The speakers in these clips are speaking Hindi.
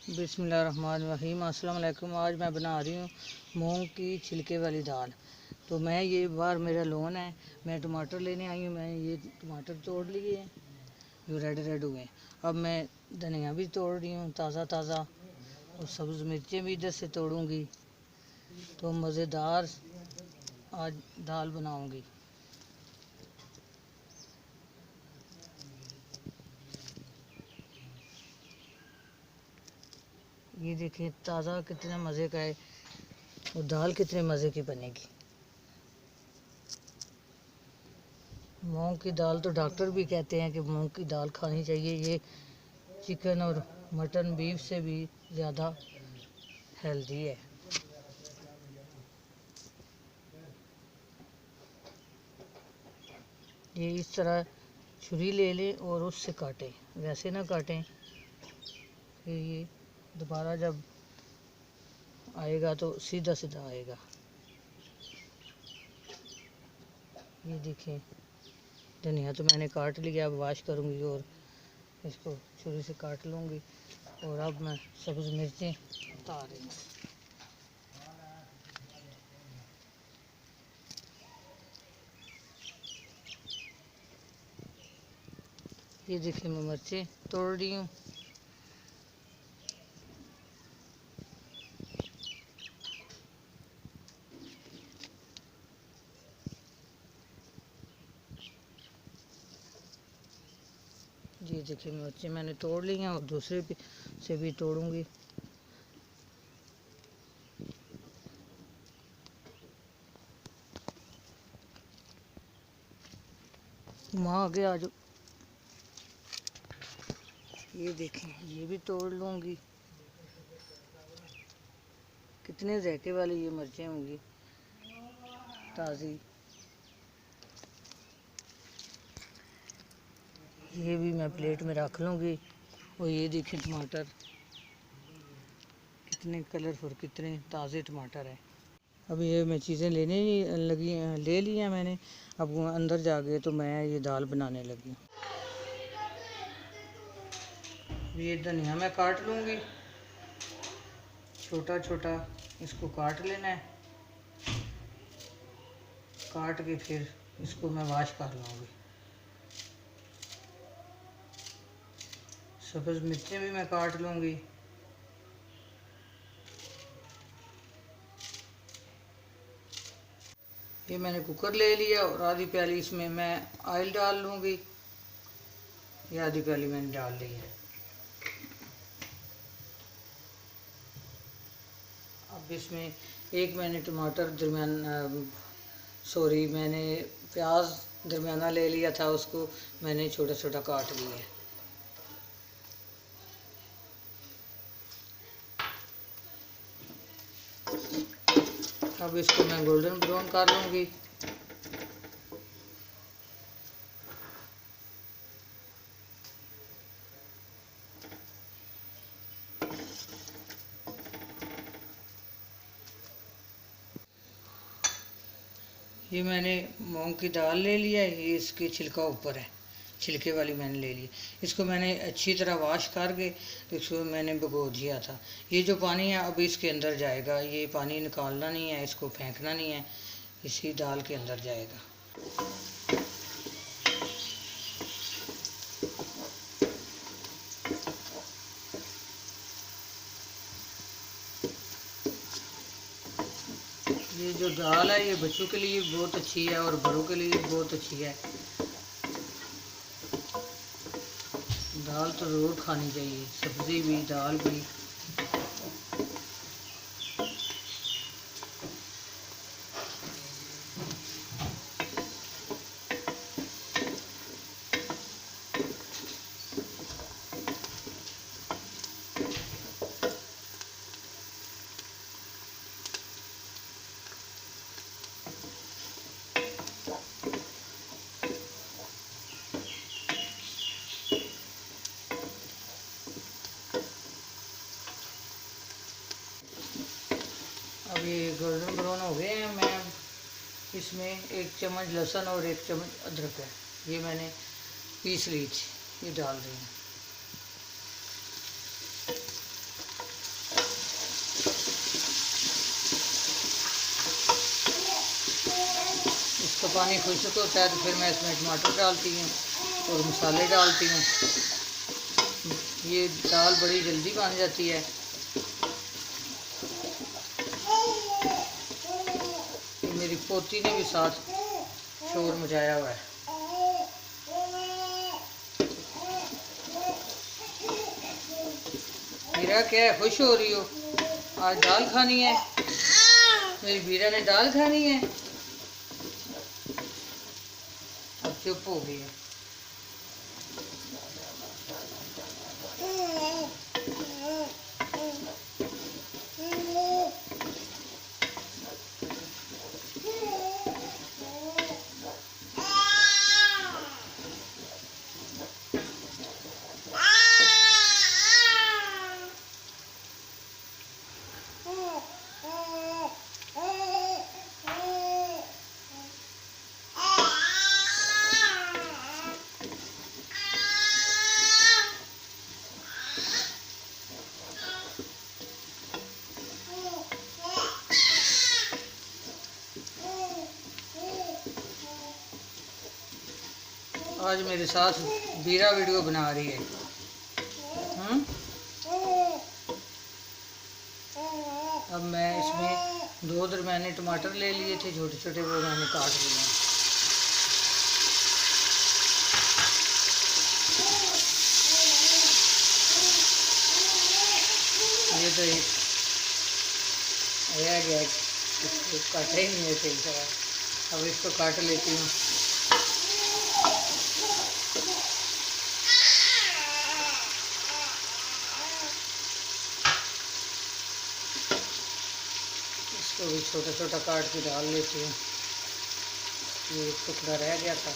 बिस्मिल्लाहिर्रहमानिर्रहीम। अस्सलाम वालेकुम। आज मैं बना रही हूँ मूंग की छिलके वाली दाल। तो मैं ये बार मेरा लोन है, मैं टमाटर लेने आई हूँ। मैं ये टमाटर तोड़ लिए हैं जो रेड रेड हुए हैं। अब मैं धनिया भी तोड़ रही हूँ ताज़ा ताज़ा, और सब्ज़ मिर्चें भी इधर से तोड़ूँगी। तो मज़ेदार आज दाल बनाऊँगी। ये देखिए ताज़ा कितने मज़े का है, और दाल कितने मज़े की बनेगी। मूंग की दाल तो डॉक्टर भी कहते हैं कि मूंग की दाल खानी चाहिए। ये चिकन और मटन बीफ से भी ज़्यादा हेल्दी है। ये इस तरह छुरी ले लें और उससे काटें, वैसे ना काटें, फिर ये दोबारा जब आएगा तो सीधा सीधा आएगा। ये देखें, धनिया तो मैंने काट लिया, अब वॉश करूँगी और इसको छुरी से काट लूँगी। और अब मैं सब्ज़ मिर्चें उतार रही हूँ। ये देखिए मैं मिर्चें तोड़ रही हूँ। ये देखिए मिर्चें मैंने तोड़ ली हैं और दूसरे भी से भी तोड़ूंगी। वहाँ आगे आ जाओ। ये देखें, ये भी तोड़ लूँगी। कितने जायके वाली ये मिर्चें होंगी ताज़ी। ये भी मैं प्लेट में रख लूँगी। और ये देखें टमाटर कितने कलरफुल, कितने ताज़े टमाटर हैं। अब ये मैं चीज़ें लेने ही लगी, ले ली हैं मैंने। अब वो अंदर जा गए तो मैं ये दाल बनाने लगी। ये धनिया मैं काट लूँगी, छोटा छोटा इसको काट लेना है। काट के फिर इसको मैं वॉश कर लूँगी। सब्ज़ मिर्चें भी मैं काट लूँगी। ये मैंने कुकर ले लिया और आधी प्याली इसमें मैं ऑयल डाल लूँगी। ये आधी प्याली मैंने डाल ली है। अब इसमें एक मैंने टमाटर मैंने प्याज दरमियाना ले लिया था, उसको मैंने छोटा छोटा काट लिया है। अब इसको मैं गोल्डन ब्राउन कर लूँगी। ये मैंने मूंग की दाल ले लिया है, ये इसकी छिलका ऊपर है, छिलके वाली मैंने ले ली। इसको मैंने अच्छी तरह वॉश करके इसको मैंने भिगो दिया था। ये जो पानी है अब इसके अंदर जाएगा। ये पानी निकालना नहीं है, इसको फेंकना नहीं है, इसी दाल के अंदर जाएगा। ये जो दाल है ये बच्चों के लिए बहुत अच्छी है और बड़ों के लिए बहुत अच्छी है। दाल तो ज़रूर खानी चाहिए, सब्ज़ी भी दाल भी। अब ये गोल्डन ब्राउन हो गए हैं। मैं इसमें 1 चम्मच लहसुन और 1 चम्मच अदरक है, ये मैंने पीस ली थी, ये डाल रही हूँ। पानी खुश्क होता है तो फिर मैं इसमें टमाटर डालती हूँ और मसाले डालती हूँ। ये दाल बड़ी जल्दी बन जाती है। मेरी पोती ने भी साथ शोर मचाया हुआ है। बीरा क्या है, खुश हो रही हो? आज दाल खानी है? मेरी बीरा ने दाल खानी है। अब चुप हो गई है। आज मेरे साथ बीरा वीडियो बना रही है। अब मैं इसमें 2 दरमियाने टमाटर ले लिए थे छोटे छोटे, वो मैंने काट लिए। ये तो एक रह गया, इसको काटा ही नहीं है सही तरह। अब इसको काट लेती हूँ। इसको भी छोटा छोटा काट के डाल लेती हूँ। ये एक टुकड़ा रह गया था।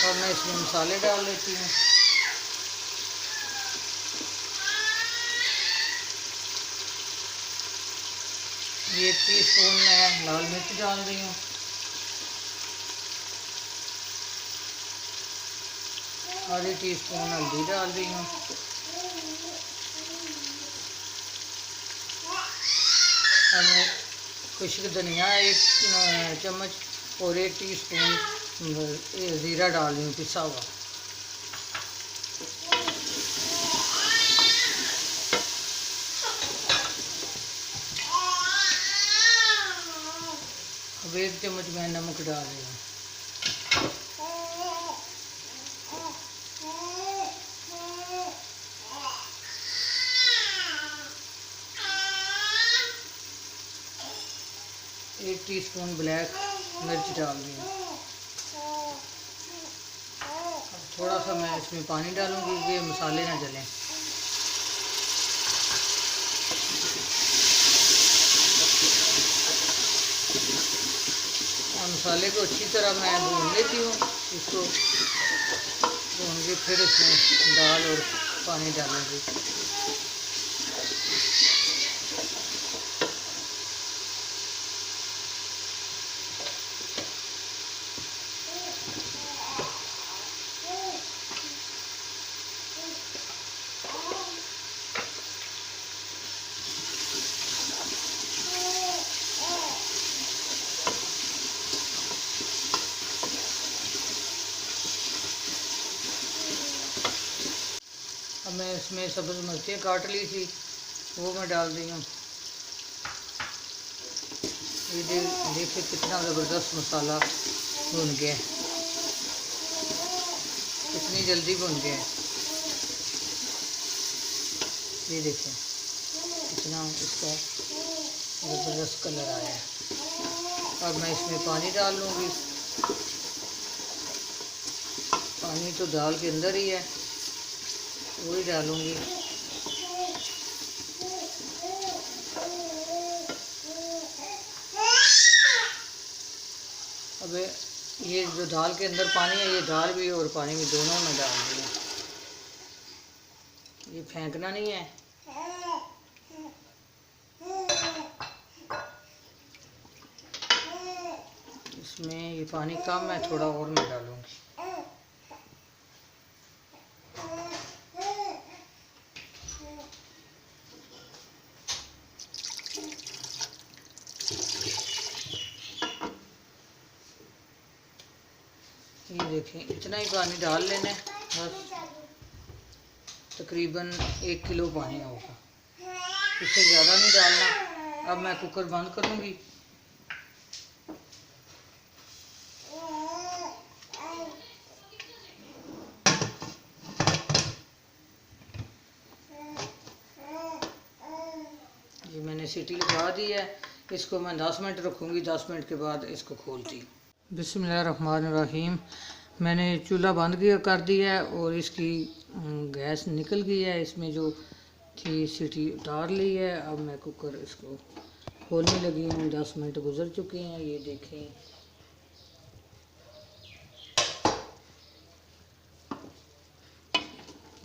और मैं इसमें मसाले डाल लेती हूँ। ये 1 टीस्पून मैं लाल मिर्च डाल रही हूँ। आधी टीस्पून हल्दी डाल रही हूँ। और मैं खुश्क धनिया 1 चम्मच और 1 टीस्पून ज़ीरा डाल रही हूँ पिसा हुआ। अब 1 चम्मच मैं नमक डाल रही हूँ। एक टीस्पून ब्लैक मिर्च डाल रही हूँ। अब थोड़ा सा मैं इसमें पानी डालूंगी, ये मसाले ना जलें। और मसाले को अच्छी तरह मैं भून लेती हूँ। इसको भून के फिर इसमें दाल और पानी डालूंगी। अब मैं इसमें सब्ज़ मिर्चें काट ली थी, वो मैं डाल रही हूँ। ये देखिए कितना ज़बरदस्त मसाला भुन गया है, कितनी जल्दी भुन गया है। ये देखें कितना इसका ज़बरदस्त कलर आया है। अब मैं इसमें पानी डाल लूँगी। पानी तो दाल के अंदर ही है, वही डालूँगी। अब ये जो दाल के अंदर पानी है, ये दाल भी और पानी भी दोनों में डाल दूँगी। ये फेंकना नहीं है। इसमें ये पानी कम है, थोड़ा और मैं डालूँगी। ये देखें, इतना ही पानी डाल लेना है बस। तकरीबन 1 किलो पानी होगा, इससे ज़्यादा नहीं डालना। अब मैं कुकर बंद करूँगी। ये मैंने सीटी लगा दी है, इसको मैं 10 मिनट रखूँगी। 10 मिनट के बाद इसको खोलती हूँ। बिस्मिल्लाहिर्रहमानिर्रहीम। मैंने चूल्हा बंद किया कर दिया है और इसकी गैस निकल गई है। इसमें जो थी सीटी उतार ली है। अब मैं कुकर इसको खोलने लगी हूँ। 10 मिनट गुजर चुके हैं। ये देखें,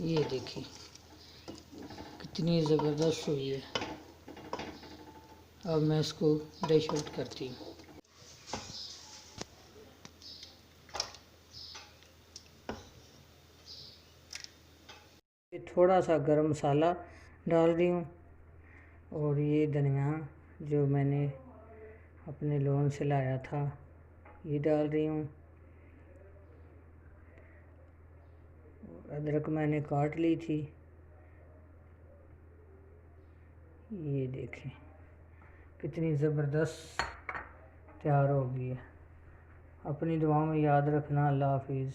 ये देखें कितनी ज़बरदस्त हुई है। अब मैं इसको डिश आउट करती हूँ। थोड़ा सा गरम मसाला डाल रही हूँ और ये धनिया जो मैंने अपने लोन से लाया था ये डाल रही हूँ। अदरक मैंने काट ली थी। ये देखें कितनी ज़बरदस्त तैयार हो गई है। अपनी दुआओं में याद रखना। अल्लाह हाफिज़।